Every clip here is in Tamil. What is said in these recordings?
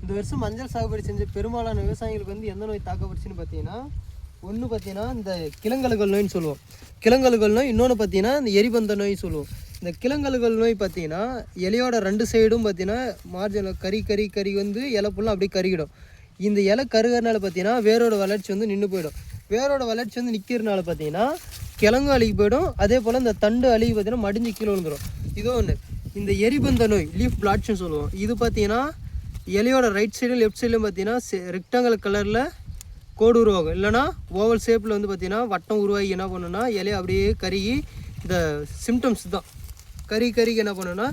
இந்த வருஷம் மஞ்சள் சாகுபடி செஞ்ச பெரும்பாலான விவசாயிகளுக்கு வந்து எந்த நோய் தாக்கப்பட்டுச்சுன்னு பார்த்தீங்கன்னா, ஒன்று பார்த்தீங்கன்னா இந்த கிழங்கழுகல் நோயின்னு சொல்லுவோம். கிழங்கழுகல் நோய், இன்னொன்று பார்த்தீங்கன்னா இந்த எரிபந்த நோய் சொல்லுவோம். இந்த கிழங்கழுகல் நோய் பார்த்தீங்கன்னா இலையோட 2 சைடும் பார்த்தீங்கன்னா மார்ஜினில் கறி வந்து இலை ஃபுல்லாக அப்படியே கருகிடும். இந்த இலை கருகிறனால பார்த்தீங்கன்னா வேரோட வளர்ச்சி வந்து நின்று போயிடும். வேரோட வளர்ச்சி வந்து நிற்கிறனால பார்த்தீங்கன்னா கிழங்கு அழுகி போயிடும். அதே போல் இந்த தண்டு அழுகி பார்த்தீங்கன்னா மடிஞ்சு கீழே விழுந்துடும். இதோ ஒன்று இந்த எரிபந்த நோய், லீஃப் பிளாட்ஸ்னு சொல்லுவோம். இது பார்த்தீங்கன்னா இலையோட ரைட் சைடும் லெஃப்ட் சைடும் பார்த்தீங்கன்னா ரெக்டாங்கல் கலரில் கோடு உருவாகும். இல்லைனா ஓவல் ஷேப்பில் வந்து பார்த்தீங்கன்னா வட்டம் உருவாகி என்ன பண்ணுன்னா இலையை அப்படியே கருகி இந்த சிம்டம்ஸ் தான் கறிக்கு என்ன பண்ணுன்னா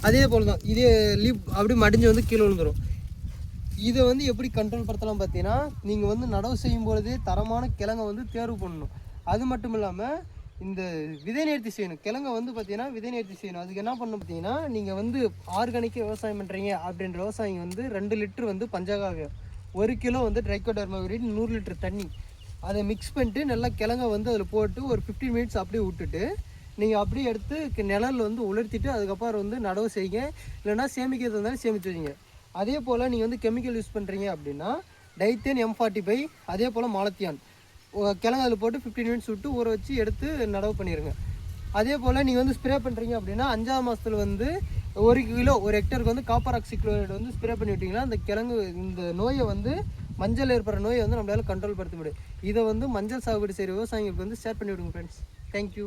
அதே போல் தான் இதே லீப் அப்படி மடிஞ்சு வந்து கீழே விழுந்துடும். இதை வந்து எப்படி கண்ட்ரோல் படுத்தலாம் பார்த்தீங்கன்னா, நீங்கள் வந்து நடவு செய்யும் பொழுதே தரமான கிழங்கை வந்து தேர்வு பண்ணணும். அது மட்டும் இல்லாமல் இந்த விதை நேர்த்தி செய்யணும். கிழங்கை வந்து பார்த்தீங்கன்னா விதை நேர்த்தி செய்யணும். அதுக்கு என்ன பண்ணணும் பார்த்தீங்கன்னா, நீங்கள் வந்து ஆர்கானிக்காக விவசாயம் பண்ணுறீங்க அப்படின்ற விவசாயிங்க வந்து 2 லிட்டர் வந்து பஞ்சகாவியம், 1 கிலோ வந்து ட்ரைகோடர்மா விரிட், 100 லிட்டர் தண்ணி அதை மிக்ஸ் பண்ணிட்டு நல்லா கிழங்கை வந்து அதில் போட்டு ஒரு 15 மினிட்ஸ் அப்படியே விட்டுட்டு நீங்கள் அப்படியே எடுத்து நிழலில் வந்து உலர்த்திட்டு அதுக்கப்புறம் வந்து நடவு செய்யுங்க. இல்லைனா சேமிக்கிறது இருந்தாலும் சேமித்து வச்சிங்க. அதே போல் நீங்கள் வந்து கெமிக்கல் யூஸ் பண்ணுறீங்க அப்படின்னா டைத்தேன் M45, அதே போல் மாலத்தியான் கிழங்கு அதில் போட்டு 15 மினிட்ஸ் விட்டு ஊற வச்சு எடுத்து நடவு பண்ணிடுங்க. அதே போல் நீங்கள் வந்து ஸ்ப்ரே பண்ணுறீங்க அப்படின்னா 5ஆம் மாதத்தில் வந்து 1 கிலோ ஒரு ஹெக்டருக்கு வந்து காப்பர் ஆக்சிக்ளோரைடு வந்து ஸ்ப்ரே பண்ணி விட்டிங்கன்னா அந்த கிழங்கு இந்த நோயை வந்து மஞ்சள் ஏற்படுற நோயை வந்து நம்மளால் கண்ட்ரோல் படுத்த முடியும். இதை வந்து மஞ்சள் சாகுபடி செய்கிற விவசாயிகளுக்கு வந்து ஷேர் பண்ணி விடுங்க ஃப்ரெண்ட்ஸ். தேங்க்யூ.